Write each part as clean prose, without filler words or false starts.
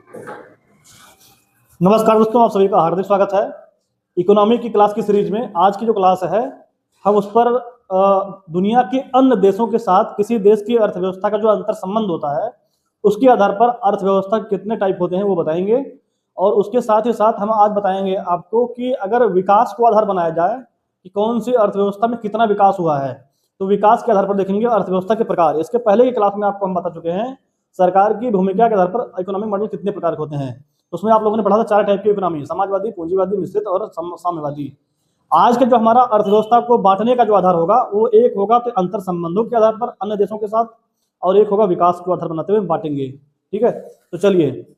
नमस्कार दोस्तों, आप सभी का हार्दिक स्वागत है इकोनॉमी की क्लास की सीरीज में। आज की जो क्लास है हम उस पर दुनिया के अन्य देशों के साथ किसी देश की अर्थव्यवस्था का जो अंतर संबंध होता है उसके आधार पर अर्थव्यवस्था कितने टाइप होते हैं वो बताएंगे। और उसके साथ ही साथ हम आज बताएंगे आपको कि अगर विकास को आधार बनाया जाए कि कौन सी अर्थव्यवस्था में कितना विकास हुआ है, तो विकास के आधार पर देखेंगे अर्थव्यवस्था के प्रकार। इसके पहले की क्लास में आपको हम बता चुके हैं सरकार की भूमिका के आधार पर इकोनॉमिक मॉडल कितने प्रकार के होते हैं। उसमें आप लोगों ने पढ़ा था 4 टाइप की इकोनॉमी, समाजवादी, पूंजीवादी, मिश्रित और साम्यवादी। आज के जो हमारा अर्थव्यवस्था को बांटने का जो आधार होगा वो एक होगा तो अंतर संबंधों के आधार पर अन्य देशों के साथ, और एक होगा विकास को आधार बनाते हुए बांटेंगे। ठीक है, तो चलिए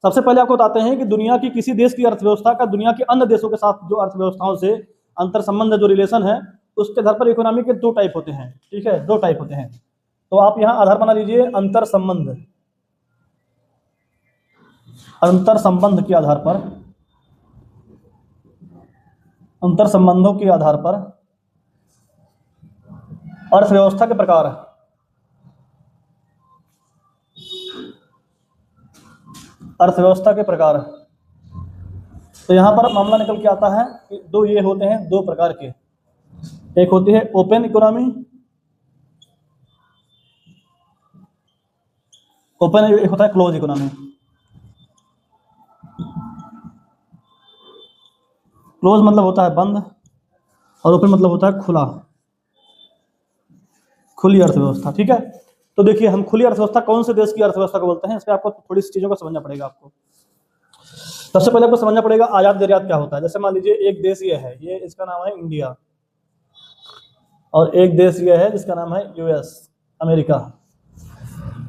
सबसे पहले आपको बताते हैं कि दुनिया की किसी देश की अर्थव्यवस्था का दुनिया के अन्य देशों के साथ जो अर्थव्यवस्थाओं से अंतर संबंध जो रिलेशन है उसके आधार पर इकोनॉमी के 2 टाइप होते हैं। ठीक है, 2 टाइप होते हैं। तो आप यहाँ आधार बना लीजिए अंतर संबंध। अंतर संबंध के आधार पर, अंतर संबंधों के आधार पर अर्थव्यवस्था के प्रकार। अर्थव्यवस्था के प्रकार, तो यहां पर मामला निकल के आता है कि 2 ये होते हैं 2 प्रकार के। एक होती है ओपन इकोनॉमी, ओपन एक होता है क्लोज इकोनॉमी। क्लोज मतलब होता है बंद और ओपन मतलब होता है खुला, खुली अर्थव्यवस्था। ठीक है, तो देखिए हम खुली अर्थव्यवस्था कौन से देश की अर्थव्यवस्था को बोलते हैं, इस पर आपको थोड़ी सी चीजों को समझना पड़ेगा। आपको सबसे पहले आपको समझना पड़ेगा आयात निर्यात क्या होता है। जैसे मान लीजिए एक देश ये है, ये इसका नाम है इंडिया, और एक देश ये है जिसका नाम है यूएस, अमेरिका।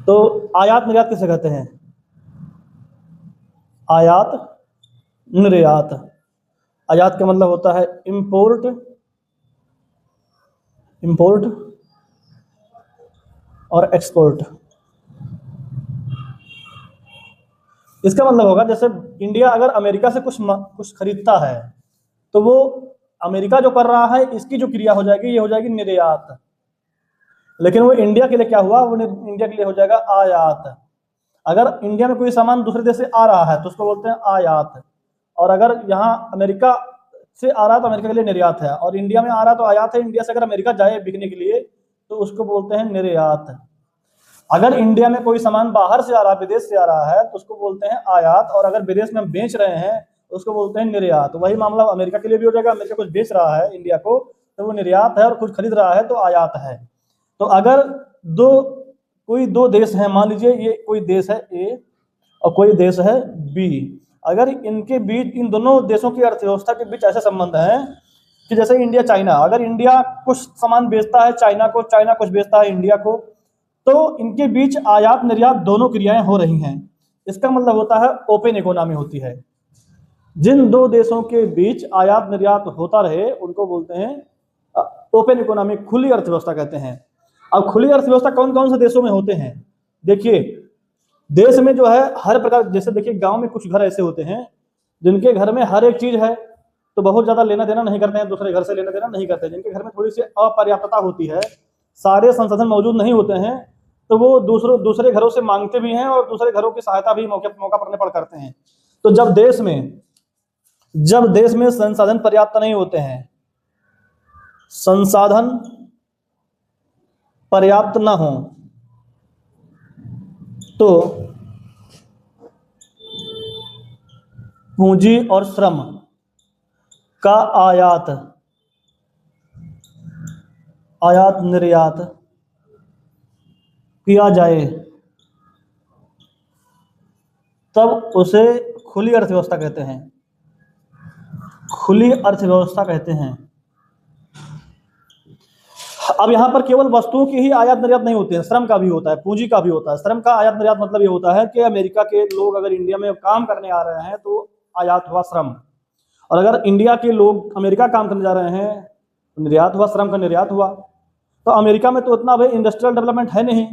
तो आयात निर्यात किसे कहते हैं? आयात निर्यात। आयात का मतलब होता है इंपोर्ट, इंपोर्ट और एक्सपोर्ट। इसका मतलब होगा जैसे इंडिया अगर अमेरिका से कुछ खरीदता है तो वो अमेरिका जो कर रहा है इसकी जो क्रिया हो जाएगी ये हो जाएगी निर्यात, लेकिन वो इंडिया के लिए क्या हुआ, वो इंडिया के लिए हो जाएगा आयात। अगर इंडिया में कोई सामान दूसरे देश से आ रहा है तो उसको बोलते हैं आयात, और अगर यहाँ अमेरिका से आ रहा है तो अमेरिका के लिए निर्यात है, और इंडिया में आ रहा तो आयात है। इंडिया से अगर अमेरिका जाए बिकने के लिए तो उसको बोलते हैं निर्यात। अगर इंडिया में कोई सामान बाहर से आ रहा है, विदेश से आ रहा है तो उसको बोलते हैं आयात, और अगर विदेश में हम बेच रहे हैं तो उसको बोलते हैं निर्यात। वही मामला अमेरिका के लिए भी हो जाएगा। अमेरिका कुछ बेच रहा है इंडिया को तो वो निर्यात है, और कुछ खरीद रहा है तो आयात है। तो अगर कोई दो देश हैं, मान लीजिए ये कोई देश है ए और कोई देश है बी, अगर इनके बीच, इन दोनों देशों की अर्थव्यवस्था के बीच ऐसे संबंध है कि जैसे इंडिया चाइना, अगर इंडिया कुछ सामान बेचता है चाइना को, चाइना कुछ बेचता है इंडिया को, तो इनके बीच आयात निर्यात दोनों क्रियाएं हो रही हैं। इसका मतलब होता है ओपन इकोनॉमी होती है। जिन 2 देशों के बीच आयात निर्यात होता रहे उनको बोलते हैं ओपन इकोनॉमी, खुली अर्थव्यवस्था कहते हैं। अब खुली अर्थव्यवस्था कौन कौन से देशों में होते हैं? देखिए देश में जो है हर प्रकार, जैसे देखिए गांव में कुछ घर ऐसे होते हैं जिनके घर में हर एक चीज है तो बहुत ज्यादा लेना देना नहीं करते हैं, दूसरे घर से लेना देना नहीं करते हैं। जिनके घर में थोड़ी सी अपर्याप्तता होती है, सारे संसाधन मौजूद नहीं होते हैं, तो वो दूसरे घरों से मांगते भी हैं और दूसरे घरों की सहायता भी मौका पड़ने पर करते हैं। तो जब देश में संसाधन पर्याप्त नहीं होते हैं, संसाधन पर्याप्त ना हो तो पूंजी और श्रम का आयात निर्यात किया जाए तब उसे खुली अर्थव्यवस्था कहते हैं। खुली अर्थव्यवस्था कहते हैं। अब यहाँ पर केवल वस्तुओं की ही आयात निर्यात नहीं होती है, श्रम का भी होता है, पूंजी का भी होता है। श्रम का आयात निर्यात मतलब ये होता है कि अमेरिका के लोग अगर इंडिया में काम करने आ रहे हैं तो आयात हुआ श्रम, और अगर इंडिया के लोग अमेरिका काम करने जा रहे हैं तो निर्यात हुआ, श्रम का निर्यात हुआ। तो अमेरिका में तो उतना भाई इंडस्ट्रियल डेवलपमेंट है नहीं,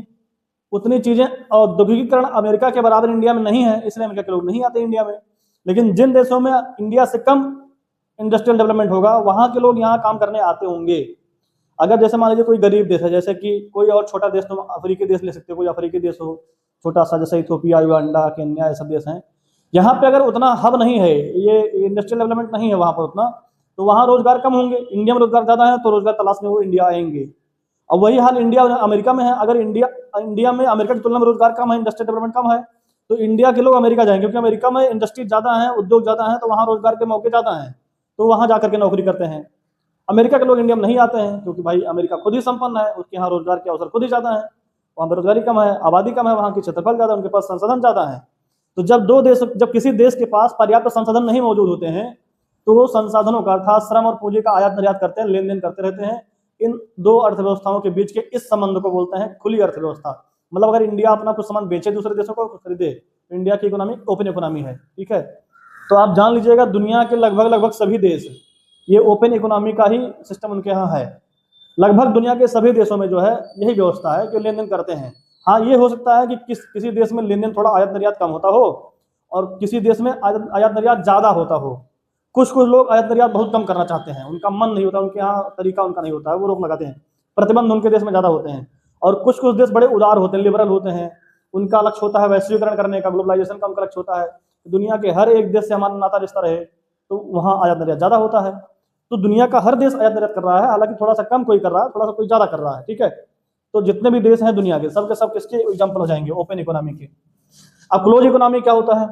उतनी चीजें, औद्योगिकीकरण अमेरिका के बराबर इंडिया में नहीं है, इसलिए अमेरिका के लोग नहीं आते इंडिया में। लेकिन जिन देशों में इंडिया से कम इंडस्ट्रियल डेवलपमेंट होगा वहां के लोग यहाँ काम करने आते होंगे। अगर जैसे मान लीजिए कोई गरीब देश है, जैसे कि कोई और छोटा देश, तो अफ्रीकी देश ले सकते हो, कोई अफ्रीकी देश हो, छोटा सा, जैसे इथियोपिया, युगांडा, केन्या, ये सब देश हैं। यहाँ पे अगर उतना हब नहीं है, ये इंडस्ट्रियल डेवलपमेंट नहीं है वहाँ पर उतना, तो वहाँ रोजगार कम होंगे। इंडिया में रोजगार ज़्यादा है, तो रोजगार तलाश में वो इंडिया आएंगे। और वही हाल इंडिया और अमेरिका में है। अगर इंडिया में अमेरिका की तुलना में रोजगार कम है, इंडस्ट्रियल डेवलपमेंट कम है, तो इंडिया के लोग अमेरिका जाएंगे, क्योंकि अमेरिका में इंडस्ट्री ज़्यादा है, उद्योग ज़्यादा है, तो वहाँ रोजगार के मौके ज़्यादा हैं, तो वहाँ जाकर के नौकरी करते हैं। अमेरिका के लोग इंडिया में नहीं आते हैं, क्योंकि भाई अमेरिका खुद ही संपन्न है, उसके यहाँ रोजगार के अवसर खुद ही ज़्यादा है, वहाँ बेरोजगारी कम है, आबादी कम है, वहाँ की क्षेत्रफल ज़्यादा, उनके पास संसाधन ज़्यादा है। तो जब किसी देश के पास पर्याप्त संसाधन नहीं मौजूद होते हैं, तो वो संसाधनों का अर्थात श्रम और पूंजी का आयात निर्यात करते हैं, लेन देन करते रहते हैं। इन दो अर्थव्यवस्थाओं के बीच के इस संबंध को बोलते हैं खुली अर्थव्यवस्था। मतलब अगर इंडिया अपना कुछ सामान बेचे दूसरे देशों को खरीदे, तो इंडिया की इकोनॉमी ओपन इकोनॉमी है, ठीक है। तो आप जान लीजिएगा दुनिया के लगभग सभी देश ये ओपन इकोनॉमी का ही सिस्टम उनके यहाँ है। लगभग दुनिया के सभी देशों में जो है यही व्यवस्था है कि लेन देन करते हैं। हाँ, ये हो सकता है कि किसी देश में लेन देन थोड़ा आयात निर्यात कम होता हो और किसी देश में आयात निर्यात ज़्यादा होता हो। कुछ लोग आयात निर्यात बहुत कम करना चाहते हैं, उनका मन नहीं होता, उनके यहाँ तरीका उनका नहीं होता है, वो रोक लगाते हैं, प्रतिबंध उनके देश में ज़्यादा होते हैं। और कुछ देश बड़े उदार होते हैं, लिबरल होते हैं, उनका लक्ष्य होता है वैश्वीकरण करने का, ग्लोबलाइजेशन का उनका लक्ष्य होता है, दुनिया के हर एक देश से हमारा नाता रिश्ता रहे, तो वहाँ आयात निर्यात ज़्यादा होता है। तो दुनिया का हर देश आयात निर्यात कर रहा है, हालांकि थोड़ा सा कम कोई कर रहा है, थोड़ा सा कोई ज़्यादा कर रहा है, ठीक है। तो जितने भी देश हैं दुनिया के सब किसके एग्जाम्पल हो जाएंगे, ओपन इकोनॉमी के। अब क्लोज इकोनॉमी क्या होता है?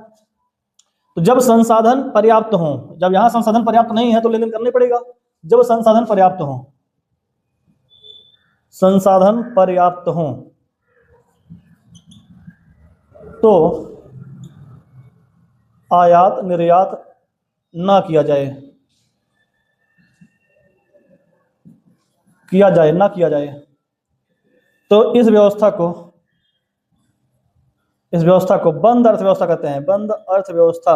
तो जब संसाधन पर्याप्त हों, जब यहाँ संसाधन पर्याप्त नहीं है तो लेन देन करना पड़ेगा। जब संसाधन पर्याप्त हों, संसाधन पर्याप्त हों तो आयात निर्यात ना किया जाए, ना किया जाए। तो इस व्यवस्था को बंद अर्थव्यवस्था कहते हैं, बंद अर्थव्यवस्था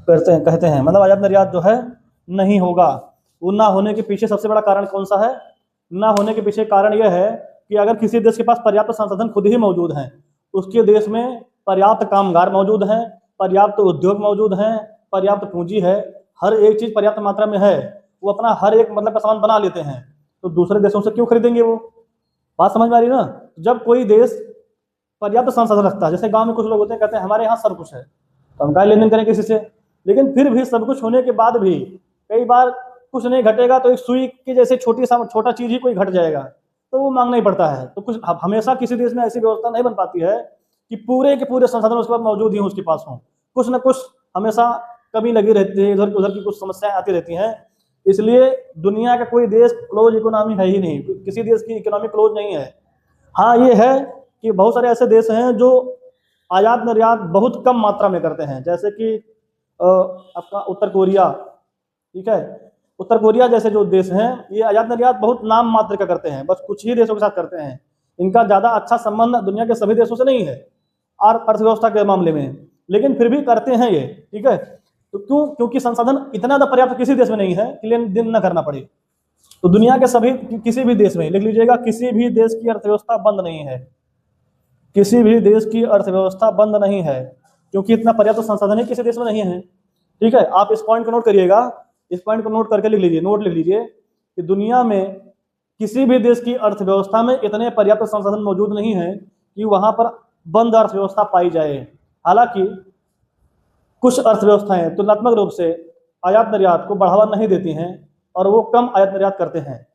कहते हैं। मतलब आयात निर्यात जो है नहीं होगा। वो ना होने के पीछे सबसे बड़ा कारण कौन सा है? ना होने के पीछे कारण यह है कि अगर किसी देश के पास पर्याप्त संसाधन खुद ही मौजूद हैं, उसके देश में पर्याप्त कामगार मौजूद हैं, पर्याप्त उद्योग मौजूद हैं, पर्याप्त पूंजी है, हर एक चीज पर्याप्त मात्रा में है, वो अपना हर एक मतलब का सामान बना लेते हैं, तो दूसरे देशों से क्यों खरीदेंगे वो? बात समझ में आ रही ना? जब कोई देश पर्याप्त संसाधन रखता है, जैसे गांव में कुछ लोग होते हैं कहते हैं हमारे यहाँ सब कुछ है, तो हम क्या लेन देन करें किसी से? लेकिन फिर भी सब कुछ होने के बाद भी कई बार कुछ नहीं घटेगा, तो एक सुई की जैसे छोटा चीज ही कोई घट जाएगा तो वो मांगना ही पड़ता है। तो कुछ हमेशा किसी देश में ऐसी व्यवस्था नहीं बन पाती है कि पूरे के पूरे संसाधन उसके पास मौजूद ही उसके पास हों। कुछ ना कुछ हमेशा कमी लगी रहती है, इधर उधर की कुछ समस्याएं आती रहती हैं। इसलिए दुनिया का कोई देश क्लोज इकोनॉमी है ही नहीं, किसी देश की इकोनॉमी क्लोज नहीं है। हाँ, ये है कि बहुत सारे ऐसे देश हैं जो आयात निर्यात बहुत कम मात्रा में करते हैं, जैसे कि आपका उत्तर कोरिया, ठीक है। उत्तर कोरिया जैसे जो देश हैं ये आयात निर्यात बहुत नाम मात्र का करते हैं, बस कुछ ही देशों के साथ करते हैं। इनका ज़्यादा अच्छा संबंध दुनिया के सभी देशों से नहीं है और अर्थव्यवस्था के मामले में, लेकिन फिर भी करते हैं ये, ठीक है। तो क्योंकि संसाधन इतना ज़्यादा पर्याप्त किसी देश में नहीं है कि लेन देन न करना पड़े। तो दुनिया के सभी किसी भी देश में, लिख लीजिएगा, किसी भी देश की अर्थव्यवस्था बंद नहीं है, किसी भी देश की अर्थव्यवस्था बंद नहीं है, क्योंकि इतना पर्याप्त संसाधन ही किसी देश में नहीं है, ठीक है। आप इस पॉइंट को नोट करिएगा, इस पॉइंट को नोट करके लिख लीजिए कि दुनिया में किसी भी देश की अर्थव्यवस्था में इतने पर्याप्त संसाधन मौजूद नहीं है कि वहां पर बंद अर्थव्यवस्था पाई जाए। हालांकि कुछ अर्थव्यवस्थाएं तुलनात्मक रूप से आयात निर्यात को बढ़ावा नहीं देती हैं और वो कम आयात निर्यात करते हैं,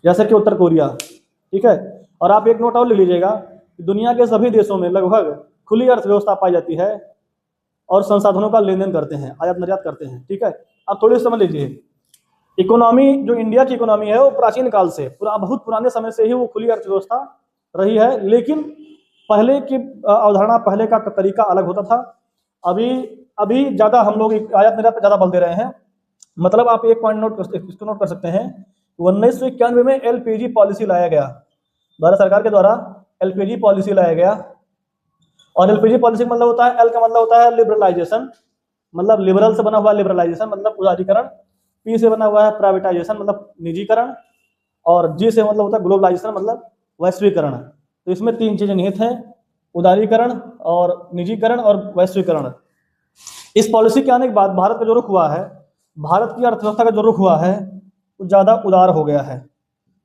जैसे कि उत्तर कोरिया, ठीक है। और आप एक नोट और लिख लीजिएगा कि दुनिया के सभी देशों में लगभग खुली अर्थव्यवस्था पाई जाती है और संसाधनों का लेन देन करते हैं, आयात निर्यात करते हैं, ठीक है। अब थोड़ी समझ लीजिए, इकोनॉमी जो इंडिया की इकोनॉमी है वो प्राचीन काल से बहुत पुराने समय से ही वो खुली अर्थव्यवस्था रही है, लेकिन पहले की अवधारणा, पहले का तरीका अलग होता था। अभी ज़्यादा हम लोग आयात निर्यात पर ज़्यादा बल दे रहे हैं। मतलब आप एक पॉइंट इसको नोट कर सकते हैं, 1991 में LPG पॉलिसी लाया गया, भारत सरकार के द्वारा LPG पॉलिसी लाया गया। और LPG पॉलिसी का मतलब होता है, L का मतलब होता है लिबरलाइजेशन, मतलब लिबरल से बना हुआ लिबरलाइजेशन मतलब उदारीकरण, P से बना हुआ है प्राइवेटाइजेशन मतलब निजीकरण, और G से मतलब होता है ग्लोबलाइजेशन मतलब वैश्वीकरण। तो इसमें तीन चीजें निहित हैं, उदारीकरण और निजीकरण और वैश्वीकरण। इस पॉलिसी के आने के बाद भारत का जो रुख हुआ है, भारत की अर्थव्यवस्था का जो रुख हुआ है वो ज़्यादा उदार हो गया है,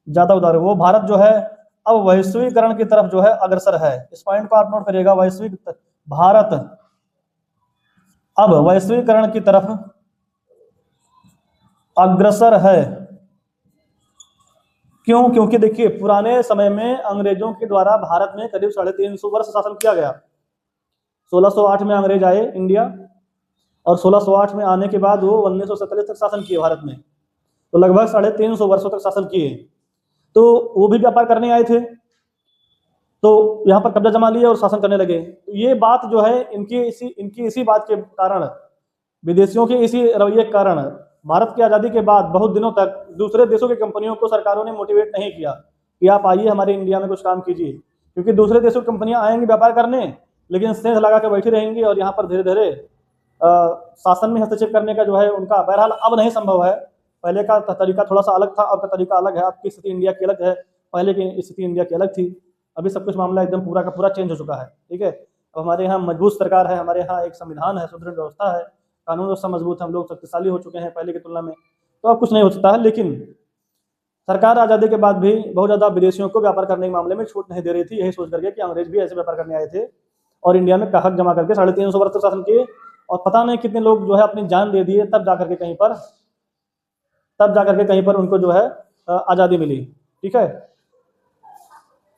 ज़्यादा उदार। वो भारत जो है अब वैश्वीकरण की तरफ जो है अग्रसर है। इस पॉइंट को आप नोट करिएगा, भारत अब वैश्वीकरण की तरफ अग्रसर है। क्यों? क्योंकि देखिए पुराने समय में अंग्रेजों के द्वारा भारत में करीब 350 वर्ष शासन किया गया। 1608 में अंग्रेज आए इंडिया, और 1608 में आने के बाद वो 1947 तक शासन किए भारत में, तो लगभग 350 वर्षों तक शासन किए। तो वो भी व्यापार करने आए थे, तो यहाँ पर कब्जा जमा लिए और शासन करने लगे। तो ये बात जो है इनकी इसी बात के कारण, विदेशियों के इसी रवैये के कारण भारत की आज़ादी के बाद बहुत दिनों तक दूसरे देशों की कंपनियों को सरकारों ने मोटिवेट नहीं किया कि आप आइए हमारे इंडिया में कुछ काम कीजिए, क्योंकि दूसरे देशों की कंपनियां आएंगी व्यापार करने, लेकिन सेंध लगा के बैठी रहेंगी और यहाँ पर धीरे धीरे शासन में हस्तक्षेप करने का जो है उनका, बहरहाल अब नहीं संभव है। पहले का तरीका थोड़ा सा अलग था, अब का तरीका अलग है। आपकी स्थिति इंडिया की अलग है, पहले की स्थिति इंडिया की अलग थी। अभी सब कुछ मामला एकदम पूरा का पूरा चेंज हो चुका है। ठीक है, अब हमारे यहाँ मजबूत सरकार है, हमारे यहाँ एक संविधान है, सुदृढ़ व्यवस्था है, कानून व्यवस्था मजबूत है, हम लोग शक्तिशाली हो चुके हैं पहले की तुलना में। तो अब कुछ नहीं हो सकता है। लेकिन सरकार आज़ादी के बाद भी बहुत ज़्यादा विदेशियों को व्यापार करने के मामले में छूट नहीं दे रही थी, यही सोच करके कि अंग्रेज भी ऐसे व्यापार करने आए थे और इंडिया में हक जमा करके 350 वर्ष तक शासन किए, और पता नहीं कितने लोग जो है अपनी जान दे दिए, तब जाकर के कहीं पर उनको जो है आज़ादी मिली। ठीक है,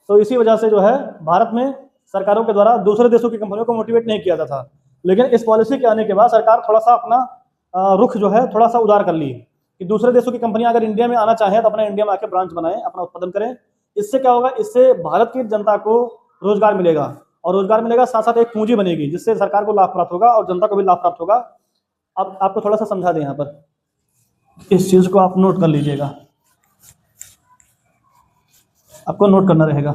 तो इसी वजह से जो है भारत में सरकारों के द्वारा दूसरे देशों की कंपनियों को मोटिवेट नहीं किया जाता था। लेकिन इस पॉलिसी के आने के बाद सरकार थोड़ा सा अपना रुख जो है थोड़ा सा उदार कर ली कि दूसरे देशों की कंपनियां अगर इंडिया में आना चाहें तो अपना इंडिया में आके ब्रांच बनाएं, अपना उत्पादन करें। इससे क्या होगा? इससे भारत की जनता को रोजगार मिलेगा, और रोजगार मिलेगा साथ साथ एक पूंजी बनेगी, जिससे सरकार को लाभ प्राप्त होगा और जनता को भी लाभ प्राप्त होगा। अब आपको थोड़ा सा समझा दें, यहाँ पर इस चीज को आप नोट कर लीजिएगा, आपको नोट करना रहेगा।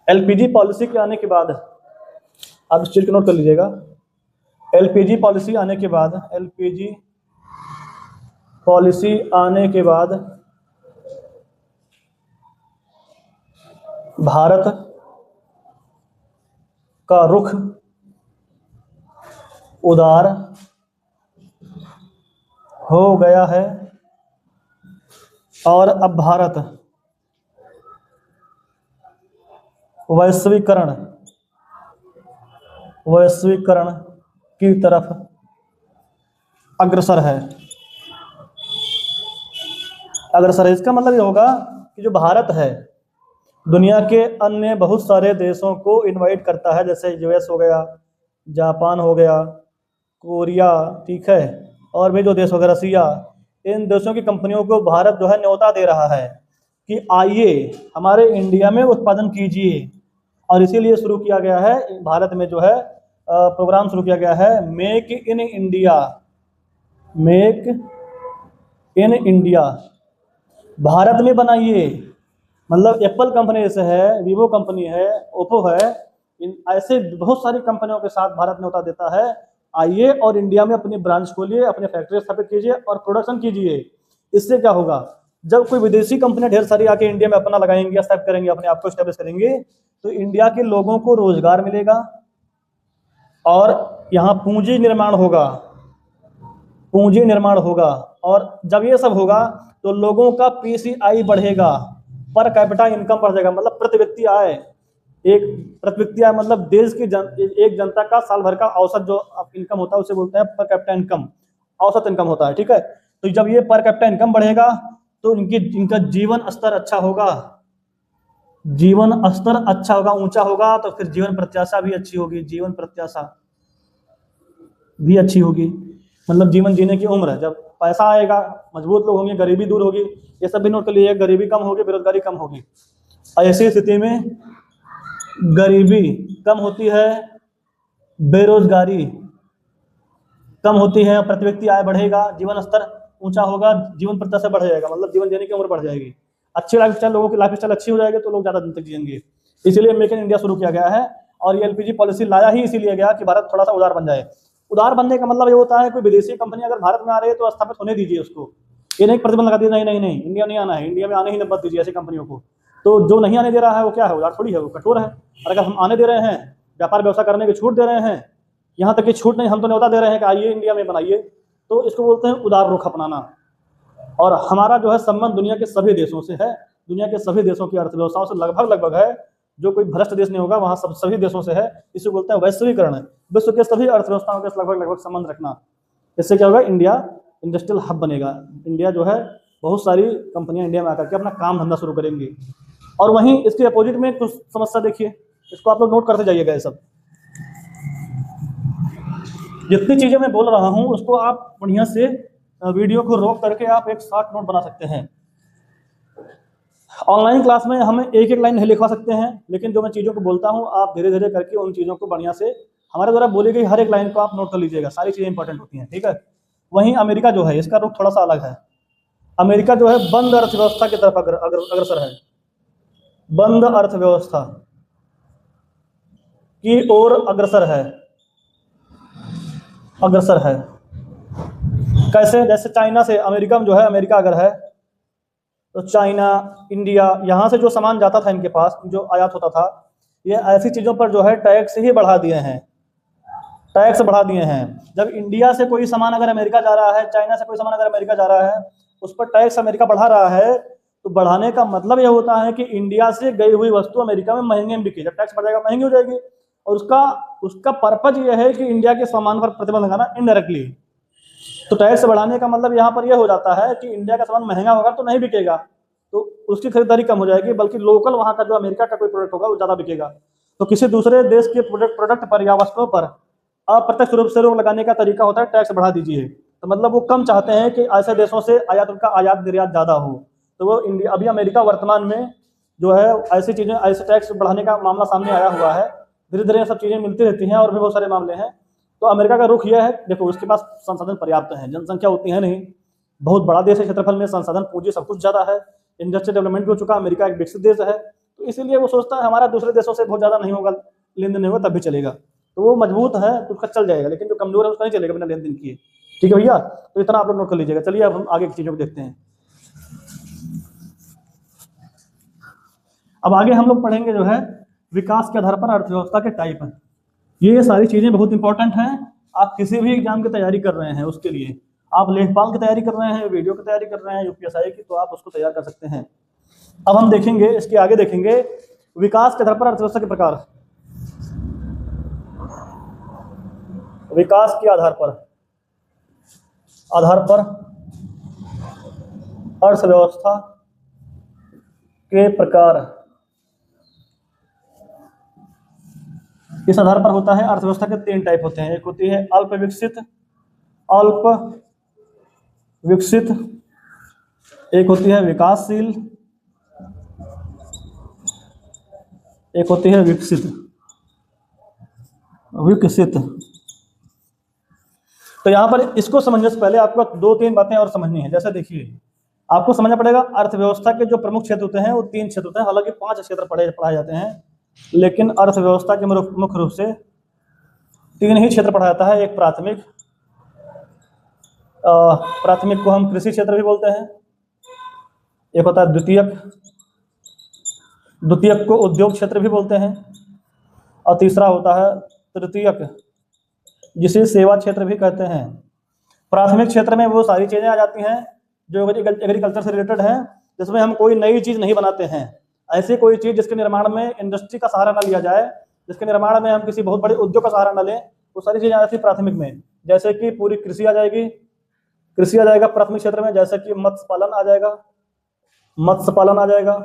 एलपीजी पॉलिसी के आने के बाद, आप इस चीज को नोट कर लीजिएगा, एलपीजी पॉलिसी आने के बाद भारत का रुख उदार हो गया है, और अब भारत वैश्वीकरण की तरफ अग्रसर है। इसका मतलब ये होगा कि जो भारत है दुनिया के अन्य बहुत सारे देशों को इनवाइट करता है, जैसे यूएस हो गया, जापान हो गया, कोरिया, ठीक है, और भी जो देश हो गया, रसिया, इन देशों की कंपनियों को भारत जो है न्योता दे रहा है कि आइए हमारे इंडिया में उत्पादन कीजिए। और इसीलिए शुरू किया गया है भारत में जो है प्रोग्राम शुरू किया गया है, मेक इन इंडिया, भारत में बनाइए। मतलब एप्पल कंपनी जैसे है, वीवो कंपनी है, ओप्पो है, इन ऐसे बहुत सारी कंपनियों के साथ भारत न्योता देता है, आइए और इंडिया में अपनी ब्रांच खोलिए, अपने फैक्ट्री स्थापित कीजिए और प्रोडक्शन कीजिए। इससे क्या होगा? जब कोई विदेशी कंपनी ढेर सारी आके इंडिया में अपना लगाएंगे, स्थापित करेंगे, अपने आप को स्टैब्लिश करेंगे, तो इंडिया के लोगों को रोजगार मिलेगा और यहाँ पूंजी निर्माण होगा। और जब ये सब होगा तो लोगों का पीसीआई बढ़ेगा, पर कैपिटा इनकम बढ़ जाएगा। मतलब प्रति व्यक्ति आय, मतलब देश की एक जनता का साल भर का औसत जो इनकम होता है उसे बोलते हैं पर कैपिटा इनकम, औसत इनकम होता है। ठीक है, तो जब ये पर कैपिटा इनकम बढ़ेगा तो इनका जीवन स्तर अच्छा होगा, ऊंचा होगा, तो फिर जीवन प्रत्याशा भी अच्छी होगी। मतलब जीवन जीने की उम्र, जब पैसा आएगा, मजबूत लोग होंगे, गरीबी दूर होगी। ये सब भी नोट कर लीजिए, गरीबी कम होगी, बेरोजगारी कम होगी। ऐसी स्थिति में गरीबी कम होती है, बेरोजगारी कम होती है, प्रति व्यक्ति आय बढ़ेगा, जीवन स्तर ऊंचा होगा, जीवन प्रत्याशा बढ़ जाएगा, मतलब जीवन जीने की उम्र बढ़ जाएगी, अच्छी लाइफ स्टाइल, लोगों की लाइफ स्टाइल अच्छी हो जाएगी तो लोग ज्यादा दिन तक जिएंगे। इसीलिए मेक इन इंडिया शुरू किया गया है, और ये एलपीजी पॉलिसी लाया ही इसीलिए गया कि भारत थोड़ा सा उदार बन जाए। उदार बनने का मतलब ये होता है कोई विदेशी कंपनी अगर भारत में आ रही है तो स्थापित होने दीजिए उसको, ये नहीं प्रतिबंध लगा दीजिए, नहीं इंडिया नहीं आना है, इंडिया में आने ही मत दीजिए ऐसी कंपनियों को। तो जो नहीं आने दे रहा है वो क्या है? उदार थोड़ी है, वो कठोर है। और अगर हम आने दे रहे हैं, व्यापार व्यवसाय करने की छूट दे रहे हैं, यहाँ तक कि छूट नहीं, हम तो न्योता दे रहे हैं कि आइए इंडिया में बनाइए, तो इसको बोलते हैं उदार रुख अपनाना। और हमारा जो है संबंध दुनिया के सभी देशों से है, दुनिया के सभी देशों की अर्थव्यवस्थाओं से लगभग है, जो कोई भ्रष्ट देश नहीं होगा वहाँ सभी देशों से है। इसे बोलते हैं वैश्वीकरण। विश्व के सभी अर्थव्यवस्थाओं के लगभग संबंध रखना। इससे क्या होगा, इंडिया इंडस्ट्रियल हब बनेगा। इंडिया जो है बहुत सारी कंपनियां इंडिया में आकर के अपना काम धंधा शुरू करेंगी। और वहीं इसके अपोजिट में कुछ समस्या देखिए, इसको आप लोग नोट करते जाइएगा। ये सब जितनी चीजें मैं बोल रहा हूं उसको आप बढ़िया से वीडियो को रोक करके आप एक शॉर्ट नोट बना सकते हैं। ऑनलाइन क्लास में हम एक लाइन नहीं लिखवा सकते हैं, लेकिन जो मैं चीज़ों को बोलता हूँ आप धीरे धीरे करके उन चीज़ों को बढ़िया से हमारे द्वारा बोली गई हर एक लाइन को आप नोट कर लीजिएगा। सारी चीज़ें इंपॉर्टेंट होती हैं, ठीक है। वहीं अमेरिका जो है इसका रुख थोड़ा सा अलग है। अमेरिका जो है बंद अर्थव्यवस्था की तरफ अग्रसर है, बंद अर्थव्यवस्था की ओर अग्रसर है। कैसे? जैसे चाइना से अमेरिका में जो है, अमेरिका अगर है तो चाइना, इंडिया, यहाँ से जो सामान जाता था इनके पास, जो आयात होता था, ये ऐसी चीज़ों पर जो है टैक्स ही बढ़ा दिए हैं, टैक्स बढ़ा दिए हैं। जब इंडिया से कोई सामान अगर अमेरिका जा रहा है, चाइना से कोई सामान अगर अमेरिका जा रहा है, उस पर टैक्स अमेरिका बढ़ा रहा है, तो बढ़ाने का मतलब यह होता है कि इंडिया से गई हुई वस्तु अमेरिका में महंगे में बिके। जब टैक्स बढ़ जाएगा महंगी हो जाएगी, और उसका पर्पज यह है कि इंडिया के सामान पर प्रतिबंध लगाना इनडायरेक्टली। तो टैक्स बढ़ाने का मतलब यहाँ पर यह हो जाता है कि इंडिया का सामान महंगा होगा तो नहीं बिकेगा, तो उसकी खरीदारी कम हो जाएगी, बल्कि लोकल वहाँ का जो अमेरिका का कोई प्रोडक्ट होगा वो ज़्यादा बिकेगा। तो किसी दूसरे देश के प्रोडक्ट पर या वस्तुओं पर अप्रत्यक्ष रूप से रोक लगाने का तरीका होता है टैक्स बढ़ा दीजिए। तो मतलब वो कम चाहते हैं कि ऐसे देशों से उनका आयात निर्यात ज़्यादा हो। तो वो इंडिया, अभी अमेरिका वर्तमान में जो है ऐसी चीज़ें, ऐसे टैक्स बढ़ाने का मामला सामने आया हुआ है। धीरे धीरे सब चीज़ें मिलती रहती हैं और भी बहुत सारे मामले हैं। तो अमेरिका का रुख यह है, देखो उसके पास संसाधन पर्याप्त है, जनसंख्या उतनी है नहीं, बहुत बड़ा देश है, क्षेत्रफल में संसाधन पूंजी सब कुछ ज़्यादा है, इंडस्ट्रियल डेवलपमेंट भी हो चुका, अमेरिका एक विकसित देश है। तो इसीलिए वो सोचता है हमारा दूसरे देशों से बहुत ज़्यादा नहीं होगा, लेन देन नहीं होगा तब भी चलेगा। तो वो मजबूत है तो उसका चल जाएगा, लेकिन जो कमजोर है उसका नहीं चलेगा बिना लेन देन किए। ठीक है भैया, तो इतना आप लोग नोट कर लीजिएगा। चलिए अब हम आगे की चीज़ों को देखते हैं। अब आगे हम लोग पढ़ेंगे जो है विकास के आधार पर अर्थव्यवस्था के टाइप। ये सारी चीज़ें बहुत इंपॉर्टेंट हैं। आप किसी भी एग्जाम की तैयारी कर रहे हैं, उसके लिए आप लेखपाल की तैयारी कर रहे हैं, वीडियो की तैयारी कर रहे हैं, यूपीएसआई की, तो आप उसको तैयार कर सकते हैं। अब हम देखेंगे, इसके आगे देखेंगे विकास के आधार पर अर्थव्यवस्था के प्रकार। विकास के आधार पर अर्थव्यवस्था के प्रकार। इस आधार पर होता है, अर्थव्यवस्था के 3 टाइप होते हैं। एक होती है अल्प विकसित, एक होती है विकासशील, एक होती है विकसित। तो यहाँ पर इसको समझने से पहले आपको 2-3 बातें और समझनी है। जैसे देखिए, आपको समझना पड़ेगा अर्थव्यवस्था के जो प्रमुख क्षेत्र होते हैं वो 3 क्षेत्र होते हैं। हालांकि 5 क्षेत्र पढ़ाए जाते हैं, लेकिन अर्थव्यवस्था के मुख्य रूप से 3 ही क्षेत्र पढ़ा जाता है। एक प्राथमिक को हम कृषि क्षेत्र भी बोलते हैं, एक होता है द्वितीयक को उद्योग क्षेत्र भी बोलते हैं, और तीसरा होता है तृतीयक, जिसे सेवा क्षेत्र भी कहते हैं। प्राथमिक क्षेत्र में वो सारी चीज़ें आ जाती हैं जो एग्रीकल्चर से रिलेटेड है, जिसमें हम कोई नई चीज़ नहीं बनाते हैं। ऐसी कोई चीज़ जिसके निर्माण में इंडस्ट्री का सहारा न लिया जाए, जिसके निर्माण में हम किसी बहुत बड़े उद्योग का सहारा न लें, वो सारी चीज़ें आ जाती है प्राथमिक में। जैसे कि पूरी कृषि आ जाएगा प्राथमिक क्षेत्र में। जैसे कि मत्स्य पालन आ जाएगा,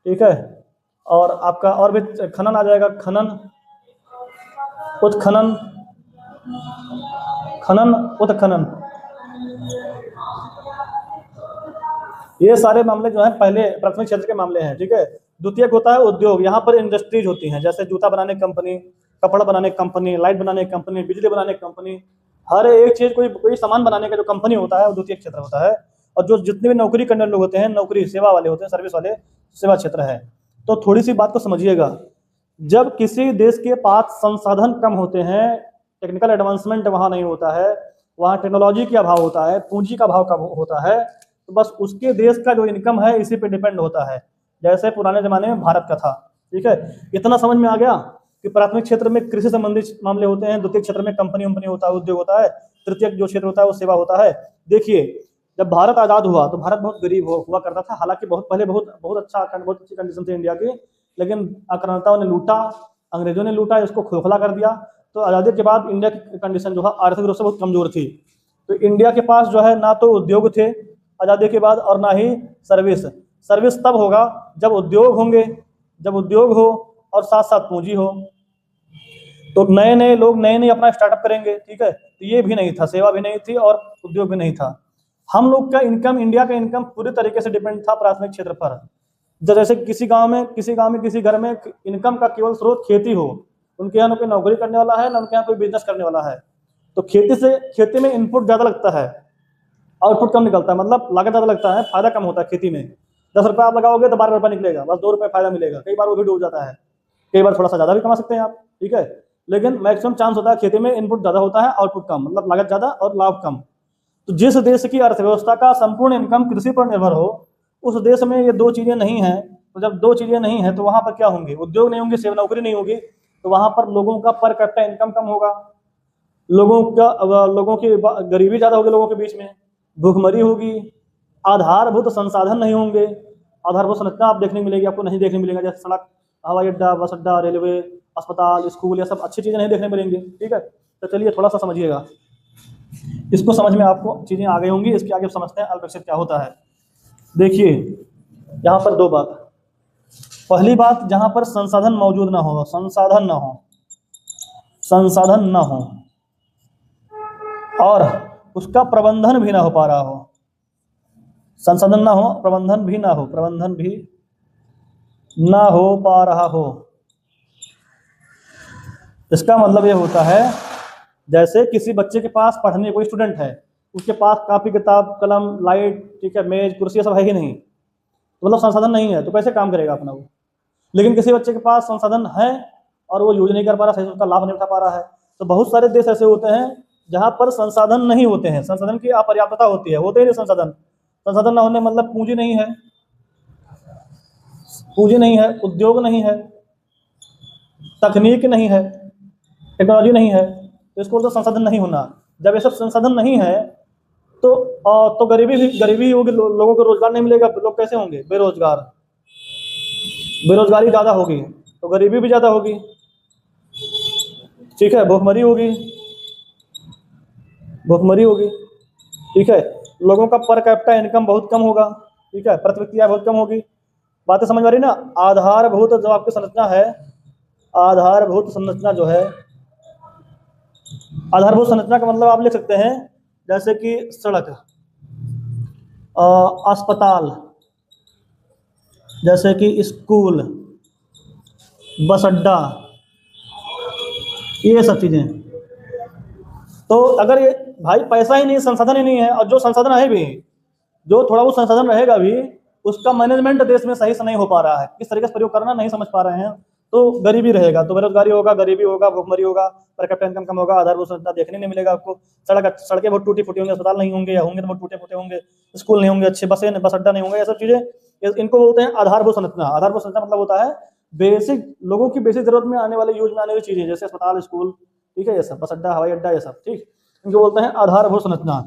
ठीक है। और आपका और भी खनन आ जाएगा, उत्खनन, ये सारे मामले जो है पहले प्राथमिक क्षेत्र के मामले हैं, ठीक है। द्वितीयक होता है उद्योग। यहाँ पर इंडस्ट्रीज होती हैं, जैसे जूता बनाने की कंपनी, कपड़ा बनाने की कंपनी, लाइट बनाने की कंपनी, बिजली बनाने की कंपनी, हर एक चीज कोई सामान बनाने का जो कंपनी होता है वो द्वितीय क्षेत्र होता है। और जो जितने भी नौकरी करने लोग होते हैं, नौकरी सेवा वाले होते हैं, सर्विस वाले, सेवा क्षेत्र है। तो थोड़ी सी बात को समझिएगा, जब किसी देश के पास संसाधन कम होते हैं, टेक्निकल एडवांसमेंट वहाँ नहीं होता है, वहाँ टेक्नोलॉजी का अभाव होता है, पूंजी का अभाव कम होता है, तो बस उसके देश का जो इनकम है इसी पे डिपेंड होता है। जैसे पुराने जमाने में भारत का था, ठीक है। इतना समझ में आ गया कि प्राथमिक क्षेत्र में कृषि संबंधित मामले होते हैं, द्वितीय क्षेत्र में कंपनी होता है, उद्योग होता है, तृतीय जो क्षेत्र होता है वो सेवा होता है। देखिए, जब भारत आज़ाद हुआ तो भारत बहुत गरीब हुआ करता था, हालांकि बहुत पहले बहुत बहुत अच्छी कंडीशन थी इंडिया की, लेकिन आक्रांताओं ने लूटा, अंग्रेजों ने लूटा, इसको खोखला कर दिया। तो आज़ादी के बाद इंडिया की कंडीशन जो है आर्थिक रूप से बहुत कमज़ोर थी। तो इंडिया के पास जो है ना तो उद्योग थे आज़ादी के बाद और ना ही सर्विस। सर्विस तब होगा जब उद्योग होंगे, जब उद्योग हो और साथ साथ पूंजी हो, तो नए नए लोग नए नए अपना स्टार्टअप करेंगे। ठीक है, तो ये भी नहीं था, सेवा भी नहीं थी और उद्योग भी नहीं था। हम लोग का इनकम, इंडिया का इनकम पूरी तरीके से डिपेंड था प्राथमिक क्षेत्र पर। जैसे किसी गांव में किसी घर में इनकम का केवल स्रोत खेती हो, उनके यहाँ कोई नौकरी करने वाला है ना उनके यहाँ कोई बिजनेस करने वाला है, तो खेती में इनपुट ज़्यादा लगता है, आउटपुट कम निकलता है, मतलब लागत ज़्यादा लगता है, फायदा कम होता है खेती में। 10 रुपये आप लगाओगे तो 12 रुपये निकलेगा, बस 2 रुपये फायदा मिलेगा, कई बार वो भी डूब जाता है, कई बार थोड़ा सा ज़्यादा भी कमा सकते हैं आप। ठीक है, लेकिन मैक्सिमम चांस होता है खेती में इनपुट ज़्यादा होता है, आउटपुट कम, मतलब लागत ज़्यादा और लाभ कम। तो जिस देश की अर्थव्यवस्था का संपूर्ण इनकम कृषि पर निर्भर हो, उस देश में ये दो चीज़ें नहीं हैं। तो जब दो चीज़ें नहीं हैं तो वहाँ पर क्या होंगे, उद्योग नहीं होंगे, सेवा नौकरी नहीं होगी, तो वहाँ पर लोगों का पर कैपिटा इनकम कम होगा, लोगों की गरीबी ज़्यादा होगी, लोगों के बीच में भूखमरी होगी, आधारभूत संसाधन नहीं होंगे। आधारभूत संरचना आप देखने मिलेगी, आपको नहीं देखने मिलेगा, जैसे सड़क, हवाई अड्डा, बस अड्डा, रेलवे, अस्पताल, स्कूल, ये सब अच्छी चीज़ें नहीं देखने मिलेंगी। ठीक है, तो चलिए थोड़ा सा समझिएगा, इसको समझ में आपको चीज़ें आ गई होंगी। इसके आगे समझते हैं अल्पविकसित क्या होता है। देखिए यहाँ पर दो बात। पहली बात, जहाँ पर संसाधन मौजूद ना हो, संसाधन ना हो और उसका प्रबंधन भी ना हो पा रहा हो, संसाधन ना हो, प्रबंधन भी ना हो पा रहा हो। इसका मतलब ये होता है, जैसे किसी बच्चे के पास पढ़ने, कोई स्टूडेंट है, उसके पास कापी किताब कलम लाइट, ठीक है, मेज कुर्सी, ये सब है ही नहीं, तो मतलब संसाधन नहीं है, तो कैसे काम करेगा अपना वो। लेकिन किसी बच्चे के पास संसाधन है और वो यूज नहीं कर पा रहा, सही से उसका लाभ नहीं उठा पा रहा है। तो बहुत सारे देश ऐसे होते हैं जहाँ पर संसाधन नहीं होते हैं, संसाधन की अपर्याप्तता होती है, होते ही नहीं संसाधन ना होने मतलब पूंजी नहीं है, उद्योग नहीं है, तकनीक नहीं है, टेक्नोलॉजी नहीं है, तो इसको तो संसाधन नहीं होना। जब ये सब संसाधन नहीं है तो गरीबी होगी, लोगों को रोजगार नहीं मिलेगा, लोग कैसे होंगे, बेरोजगारी ज़्यादा होगी तो गरीबी भी ज़्यादा होगी। ठीक है, भूखमरी होगी। ठीक है, लोगों का पर कैपिटा इनकम बहुत कम होगा। ठीक है, प्रति व्यक्ति आय बहुत कम होगी। बातें समझ आ रही ना। आधारभूत जो आपकी संरचना है, आधारभूत संरचना जो है, आधारभूत संरचना का मतलब आप लिख सकते हैं जैसे कि सड़क, अस्पताल, जैसे कि स्कूल, बस अड्डा, ये सब चीज़ें। तो अगर ये भाई पैसा ही नहीं, संसाधन ही नहीं है, और जो संसाधन है भी, जो थोड़ा बहुत संसाधन रहेगा भी, उसका मैनेजमेंट देश में सही से नहीं हो पा रहा है, किस तरीके से प्रयोग करना नहीं समझ पा रहे हैं, तो गरीबी रहेगा, तो बेरोजगारी होगा, गरीबी होगा, भूखमरी होगा, पर कैपिटा इनकम कम होगा, आधारभूत संरचना देखने नहीं मिलेगा आपको। सड़कें बहुत टूटी फूटी होंगी, अस्पताल नहीं होंगे, या होंगे तो बहुत टूटे फूटे होंगे, स्कूल नहीं होंगे, अच्छे बस अड्डा नहीं होंगे, ये सब चीज़ें, इनको बोलते हैं आधारभूत संरचना। आधारभूत संरचना मतलब होता है बेसिक, लोगों की बेसिक जरूरत में आने वाले, यूज में आने वाली चीज़ें, जैसे अस्पताल, स्कूल, ठीक है, ये सब, बस अड्डा, हवाई अड्डा, ये सब, ठीक, इनको बोलते हैं आधारभूत संरचना।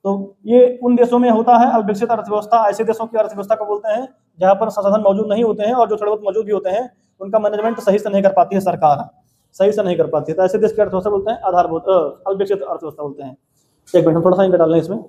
तो ये उन देशों में होता है अविकसित अर्थव्यवस्था। ऐसे देशों की अर्थव्यवस्था को बोलते हैं जहाँ पर संसाधन मौजूद नहीं होते हैं, और जो थोड़े बहुत मौजूद भी होते हैं उनका मैनेजमेंट सही से नहीं कर पाती है, सरकार सही से नहीं कर पाती है, तो ऐसे देश की अर्थव्यवस्था बोलते हैं आधारभूत अविकसित अर्थव्यवस्था बोलते हैं। एक मिनट, थोड़ा सा इनका डाल लें इसमें।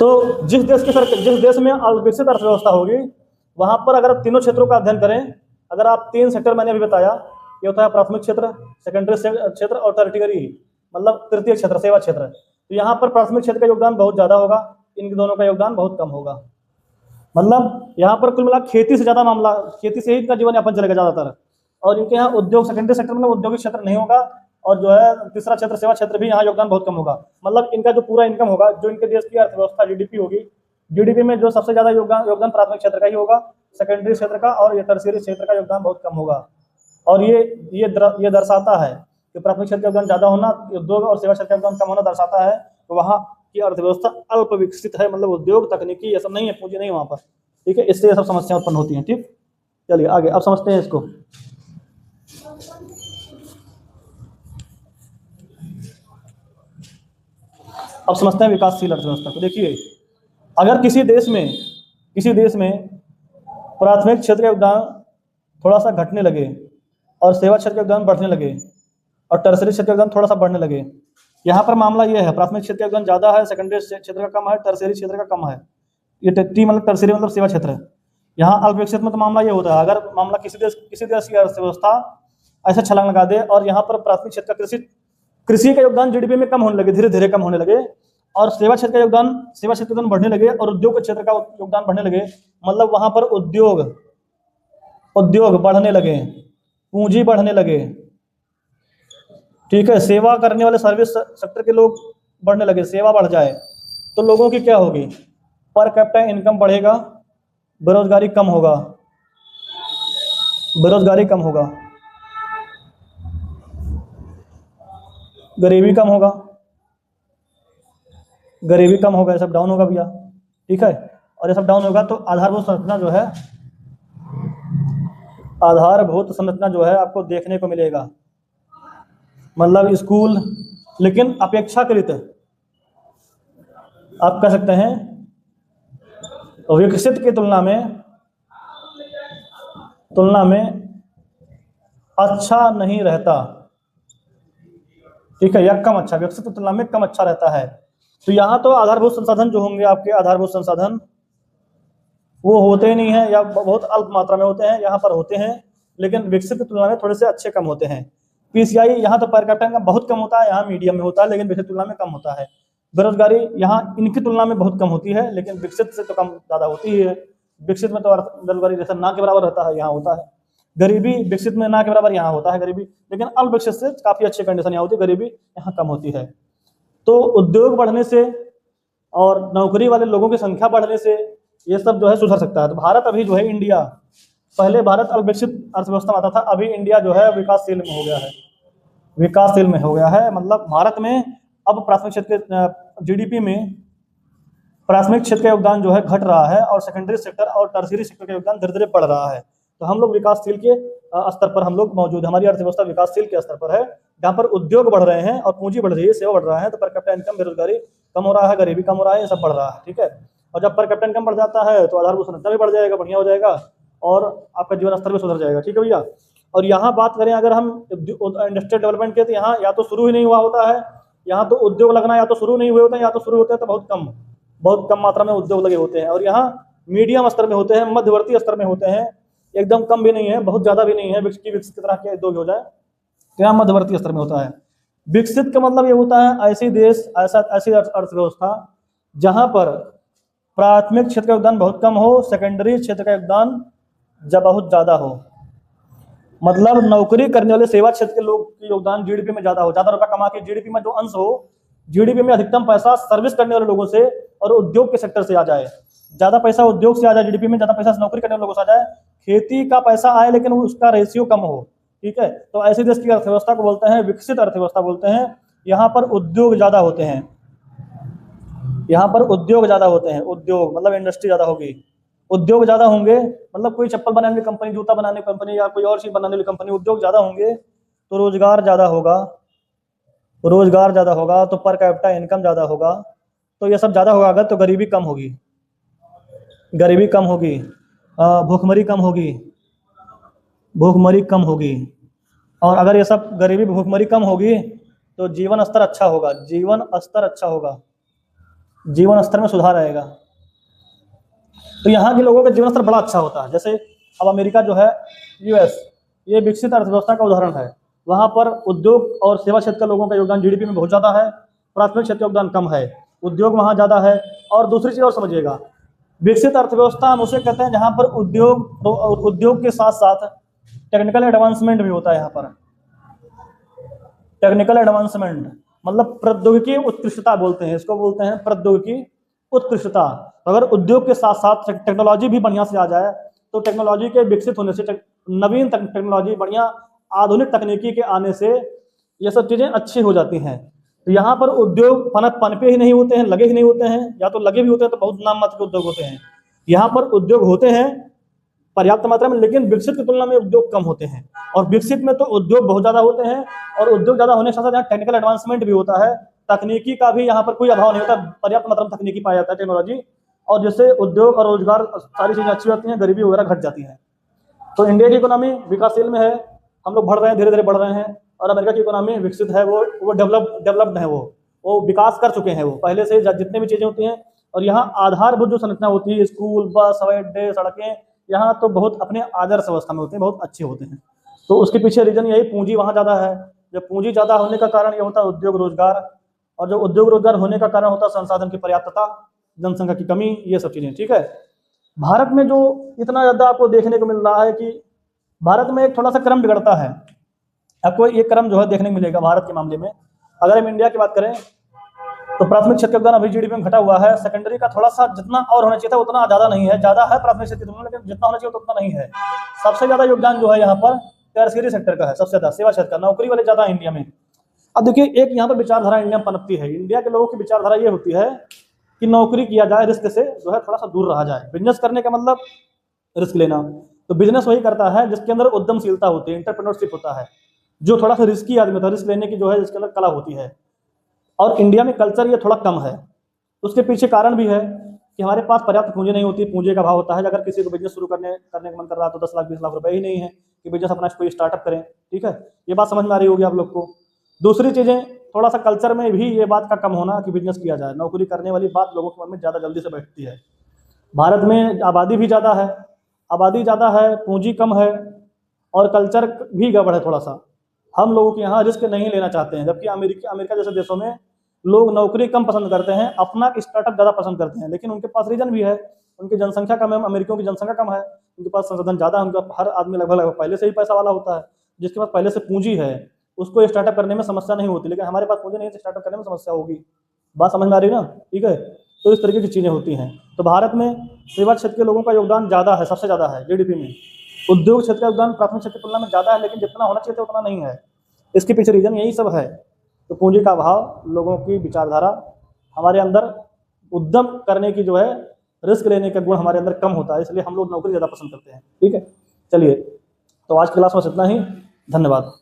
तो जिस देश में अविकसित अर्थव्यवस्था होगी, वहां पर अगर तीनों क्षेत्रों का अध्ययन करें, अगर आप 3 सेक्टर मैंने अभी बताया, ये होता है प्राथमिक क्षेत्र, सेकेंडरी क्षेत्र और टर्टियरी, मतलब तृतीय क्षेत्र, सेवा क्षेत्र। तो यहाँ पर प्राथमिक क्षेत्र का योगदान बहुत ज़्यादा होगा, इन दोनों का योगदान बहुत कम होगा। मतलब यहाँ पर कुल मिला खेती से ज़्यादा मामला, खेती से ही इनका जीवन यापन चलेगा ज़्यादातर, और इनके यहाँ उद्योग, सेकेंडरी सेक्टर मतलब औद्योगिक क्षेत्र नहीं होगा, और जो है तीसरा क्षेत्र सेवा क्षेत्र भी यहाँ योगदान बहुत कम होगा। मतलब इनका जो पूरा इनकम होगा, जो इनके देश की अर्थव्यवस्था जीडीपी होगी, जीडीपी में जो सबसे ज़्यादा योगदान प्राथमिक क्षेत्र का ही होगा, सेकेंडरी क्षेत्र का और ये टर्शियरी क्षेत्र का योगदान बहुत कम होगा। और ये दर्शाता है कि प्राथमिक क्षेत्र का योगदान ज़्यादा होना उद्योग और सेवा क्षेत्र का योगदान कम होना दर्शाता है तो वहाँ की अर्थव्यवस्था अल्प विकसित है, मतलब उद्योग तकनीकी ये सब नहीं है, पूंजी नहीं वहाँ पर, ठीक है। इससे ये सब समस्याएं उत्पन्न होती हैं, ठीक। चलिए आगे अब समझते हैं इसको। अब समझते हैं विकासशील अर्थव्यवस्था को। देखिए, अगर किसी देश में प्राथमिक क्षेत्र का योगदान थोड़ा सा घटने लगे और सेवा क्षेत्र का योगदान बढ़ने लगे और टर्सरी क्षेत्र का योगदान थोड़ा सा बढ़ने लगे, यहाँ पर मामला ये है, प्राथमिक क्षेत्र का योगदान ज़्यादा है, सेकेंडरी क्षेत्र का कम है, टर्सरी क्षेत्र का कम है। ये टी मतलब टर्सरी मतलब सेवा क्षेत्र है। यहाँ अल्प विकसित में तो मामला ये होता है, अगर मामला किसी देश की अर्थव्यवस्था ऐसे छलांग लगा दे और यहाँ पर प्राथमिक क्षेत्र का कृषि का योगदान जीडीपी में कम होने लगे, धीरे धीरे कम होने लगे, और सेवा क्षेत्र का योगदान बढ़ने लगे और उद्योग के क्षेत्र का योगदान बढ़ने लगे, मतलब वहां पर उद्योग बढ़ने लगे, पूंजी बढ़ने लगे, ठीक है, सेवा करने वाले सर्विस सेक्टर के लोग बढ़ने लगे, सेवा बढ़ जाए तो लोगों की क्या होगी, पर कैपिटा इनकम बढ़ेगा, बेरोजगारी कम होगा, गरीबी कम होगा, ये सब डाउन होगा भैया, ठीक है। और ये सब डाउन होगा तो आधारभूत संरचना जो है आपको देखने को मिलेगा, मतलब स्कूल, लेकिन अपेक्षाकृत आप कह सकते हैं विकसित की तुलना में अच्छा नहीं रहता, ठीक है, या कम अच्छा, विकसित की तुलना में कम अच्छा रहता है। तो यहाँ तो आधारभूत संसाधन जो होंगे आपके, आधारभूत संसाधन वो होते ही नहीं है या बहुत अल्प मात्रा में होते हैं, यहाँ पर होते हैं, लेकिन विकसित की तुलना में थोड़े से अच्छे कम होते हैं। पीसीआई यहाँ तो पर कैपिटा का बहुत कम होता है, यहाँ मीडियम में होता है, लेकिन विकसित तुलना में कम होता है। बेरोजगारी यहाँ इनकी तुलना में बहुत कम होती है, लेकिन विकसित से तो कम ज़्यादा होती है। विकसित में तो बेरोजगारी जैसा ना के बराबर रहता है, यहाँ होता है। गरीबी विकसित में ना के बराबर यहाँ होता है गरीबी, लेकिन अल्प विकसित से काफ़ी अच्छी कंडीशन यहाँ होती है, गरीबी यहाँ कम होती है। तो उद्योग बढ़ने से और नौकरी वाले लोगों की संख्या बढ़ने से ये सब जो है सुधर सकता है। तो भारत अभी जो है, इंडिया, पहले भारत अल्पविकसित अर्थव्यवस्था में आता था, अभी इंडिया जो है विकासशील में हो गया है। मतलब भारत में अब प्राथमिक क्षेत्र जीडीपी में प्राथमिक क्षेत्र का योगदान जो है घट रहा है और सेकेंडरी सेक्टर और टर्सरी सेक्टर का योगदान धीरे धीरे बढ़ रहा है। तो हम लोग विकासशील के स्तर पर हम लोग मौजूद है, हमारी अर्थव्यवस्था विकासशील के स्तर पर है, जहाँ पर उद्योग बढ़ रहे हैं और पूंजी बढ़ रही है, सेवा बढ़ रहा है, तो पर कैपिटा इनकम, बेरोजगारी कम हो रहा है, गरीबी कम हो रहा है, ये सब बढ़ रहा है, ठीक है। और जब पर कैपिटा इनकम बढ़ जाता है तो आधारभूत संरचना भी बढ़ जाएगा, बढ़िया हो जाएगा और आपका जीवन स्तर भी सुधर जाएगा, ठीक है भैया। और यहाँ बात करें अगर हम इंडस्ट्रियल डेवलपमेंट के, तो यहाँ या तो शुरू ही नहीं हुआ होता है, यहाँ तो उद्योग लगना या तो शुरू नहीं हुए होते हैं, या तो शुरू होते हैं तो बहुत कम मात्रा में उद्योग लगे होते हैं। और यहाँ मीडियम स्तर में होते हैं, मध्यवर्ती स्तर में होते हैं, एकदम कम भी नहीं है, बहुत ज़्यादा भी नहीं है, विकसित की तरह के उद्योग हो जाए, तो यहाँ मध्यवर्ती स्तर में होता है। विकसित का मतलब ये होता है ऐसी अर्थव्यवस्था जहाँ पर प्राथमिक क्षेत्र का योगदान बहुत कम हो, सेकेंडरी क्षेत्र का योगदान जब बहुत ज़्यादा हो, मतलब नौकरी करने वाले सेवा क्षेत्र के लोग की योगदान जीडीपी में ज़्यादा हो, ज़्यादा रुपया कमा के जीडीपी में जो अंश हो, जीडीपी में अधिकतम पैसा सर्विस करने वाले लोगों से और उद्योग के सेक्टर से आ जाए, ज़्यादा पैसा उद्योग से आ जाए जीडीपी में, ज़्यादा पैसा नौकरी करने वाले लोगों से आ जाए, खेती का पैसा आए लेकिन उसका रेशियो कम हो, ठीक है। तो ऐसे देश की अर्थव्यवस्था को बोलते हैं विकसित अर्थव्यवस्था बोलते हैं। यहाँ पर उद्योग ज़्यादा होते हैं, उद्योग मतलब इंडस्ट्री ज़्यादा होगी, उद्योग ज़्यादा होंगे, मतलब कोई चप्पल बनाने वाली कंपनी, जूता बनाने वाली कंपनी या कोई और चीज़ बनाने वाली कंपनी, उद्योग ज़्यादा होंगे तो रोजगार ज़्यादा होगा, तो पर कैपिटा इनकम ज़्यादा होगा, तो ये सब ज़्यादा होगा अगर, तो गरीबी कम होगी, भूखमरी कम होगी, और अगर ये सब गरीबी भूखमरी कम होगी तो जीवन स्तर अच्छा होगा, जीवन स्तर में सुधार आएगा। तो यहाँ के लोगों का जीवन स्तर बड़ा अच्छा होता है। जैसे अब अमेरिका जो है, यूएस, ये विकसित अर्थव्यवस्था का उदाहरण है। वहाँ पर उद्योग और सेवा क्षेत्र के लोगों का योगदान जीडीपी में बहुत ज़्यादा है, प्राथमिक क्षेत्र का योगदान कम है, उद्योग वहाँ ज़्यादा है। और दूसरी चीज़ और समझिएगा, विकसित अर्थव्यवस्था हम उसे कहते हैं जहाँ पर उद्योग के साथ साथ टेक्निकल एडवांसमेंट भी होता है। यहाँ पर टेक्निकल एडवांसमेंट मतलब प्रौद्योगिकी उत्कृष्टता बोलते हैं, इसको बोलते हैं प्रौद्योगिकी उत्कृष्टता। अगर उद्योग के साथ साथ टेक्नोलॉजी भी बढ़िया से आ जाए, तो टेक्नोलॉजी के विकसित होने से, नवीन टेक्नोलॉजी, बढ़िया आधुनिक तकनीकी के आने से ये सब चीज़ें अच्छी हो जाती हैं। तो यहाँ पर उद्योग पनपे ही नहीं होते हैं, लगे ही नहीं होते हैं, या तो लगे भी होते हैं तो बहुत नाम मात्र के उद्योग होते हैं। यहाँ पर उद्योग होते हैं पर्याप्त मात्रा में, लेकिन विकसित की तुलना में उद्योग कम होते हैं। और विकसित में तो उद्योग बहुत ज़्यादा होते हैं, और उद्योग ज़्यादा होने के साथ साथ यहाँ टेक्निकल एडवांसमेंट भी होता है, तकनीकी का भी यहाँ पर कोई अभाव नहीं होता, पर्याप्त मात्रा में तकनीकी पाया जाता है, टेक्नोलॉजी, और जिससे उद्योग और रोजगार सारी चीज़ें अच्छी होती हैं, गरीबी वगैरह घट जाती है। तो इंडिया की इकोनॉमी विकासशील में है, हम लोग बढ़ रहे हैं, धीरे धीरे बढ़ रहे हैं। और अमेरिका की इकोनॉमी विकसित है, वो डेवलप्ड है, वो विकास कर चुके हैं, वो पहले से जितने भी चीज़ें होती हैं। और यहाँ आधारभूत जो संरचना होती है, स्कूल, बस, हवाई अड्डे, सड़कें, यहाँ तो बहुत अपने आदर्श अवस्था में होते हैं, बहुत अच्छे होते हैं। तो उसके पीछे रीजन यही, पूंजी वहाँ ज़्यादा है। जब पूंजी ज़्यादा होने का कारण ये होता है उद्योग रोजगार, और जो उद्योग रोजगार होने का कारण होता है संसाधन की पर्याप्तता, जनसंख्या की कमी, ये सब चीज़ें। ठीक है, भारत में जो इतना ज़्यादा आपको देखने को मिल रहा है कि भारत में एक थोड़ा सा क्रम बिगड़ता है, आपको ये क्रम जो है देखने को मिलेगा भारत के मामले में। अगर हम इंडिया की बात करें तो प्राथमिक क्षेत्र का योगदान अभी जीडीपी में घटा हुआ है, सेकेंडरी का थोड़ा सा जितना और होना चाहिए था उतना ज़्यादा नहीं है, ज़्यादा है प्राथमिक क्षेत्र में, लेकिन जितना होना चाहिए उतना नहीं है। सबसे ज़्यादा योगदान जो है यहाँ पर टर्शियरी सेक्टर का है, सबसे ज़्यादा सेवा क्षेत्र का, नौकरी वाले ज़्यादा इंडिया में। अब देखिए, एक यहाँ पर विचारधारा इंडिया में पनपती है, इंडिया के लोगों की विचारधारा ये होती है कि नौकरी किया जाए, रिस्क से जो है थोड़ा सा दूर रहा जाए। बिजनेस करने का मतलब रिस्क लेना, तो बिजनेस वही करता है जिसके अंदर उद्यमशीलता होती है, एंटरप्रेन्योरशिप होता है, जो थोड़ा सा रिस्की आदमी होता है, रिस्क लेने की जो है जिसके अंदर कला होती है। और इंडिया में कल्चर ये थोड़ा कम है। उसके पीछे कारण भी है कि हमारे पास पर्याप्त पूंजी नहीं होती, पूंजी का अभाव होता है। अगर किसी को बिजनेस शुरू करने का मन कर रहा है तो 10 लाख 20 लाख रुपए ही नहीं है कि बिजनेस अपना कोई स्टार्टअप करें। ठीक है, ये बात समझ में आ रही होगी आप लोग को। दूसरी चीज़ें, थोड़ा सा कल्चर में भी ये बात का कम होना कि बिजनेस किया जाए, नौकरी करने वाली बात लोगों के मन में ज़्यादा जल्दी से बैठती है। भारत में आबादी भी ज़्यादा है, पूंजी कम है, और कल्चर भी गड़बड़ है थोड़ा सा। हम लोगों के यहाँ रिस्क नहीं लेना चाहते हैं, जबकि अमेरिका जैसे देशों में लोग नौकरी कम पसंद करते हैं, अपना स्टार्टअप ज़्यादा पसंद करते हैं। लेकिन उनके पास रीजन भी है, उनकी जनसंख्या कम है, अमेरिकियों की जनसंख्या कम है, उनके पास संसाधन ज़्यादा है, उनका हर आदमी लगभग पहले से ही पैसा वाला होता है, जिसके पास पहले से पूंजी है उसको स्टार्टअप करने में समस्या नहीं होती। लेकिन हमारे पास पूंजी नहीं है, स्टार्टअप करने में समस्या होगी। बात समझ में आ रही है ना? ठीक है, तो इस तरीके की चीज़ें होती हैं। तो भारत में सेवा क्षेत्र के लोगों का योगदान ज़्यादा है, सबसे ज़्यादा है जीडीपी में। उद्योग क्षेत्र का योगदान प्राथमिक क्षेत्र की तुलना में ज़्यादा है, लेकिन जितना होना चाहिए था उतना नहीं है। इसके पीछे रीजन यही सब है। तो पूंजी का अभाव, लोगों की विचारधारा, हमारे अंदर उद्यम करने की जो है, रिस्क लेने का गुण हमारे अंदर कम होता है, इसलिए हम लोग नौकरी ज़्यादा पसंद करते हैं। ठीक है, चलिए, तो आज की क्लास में इतना ही। धन्यवाद।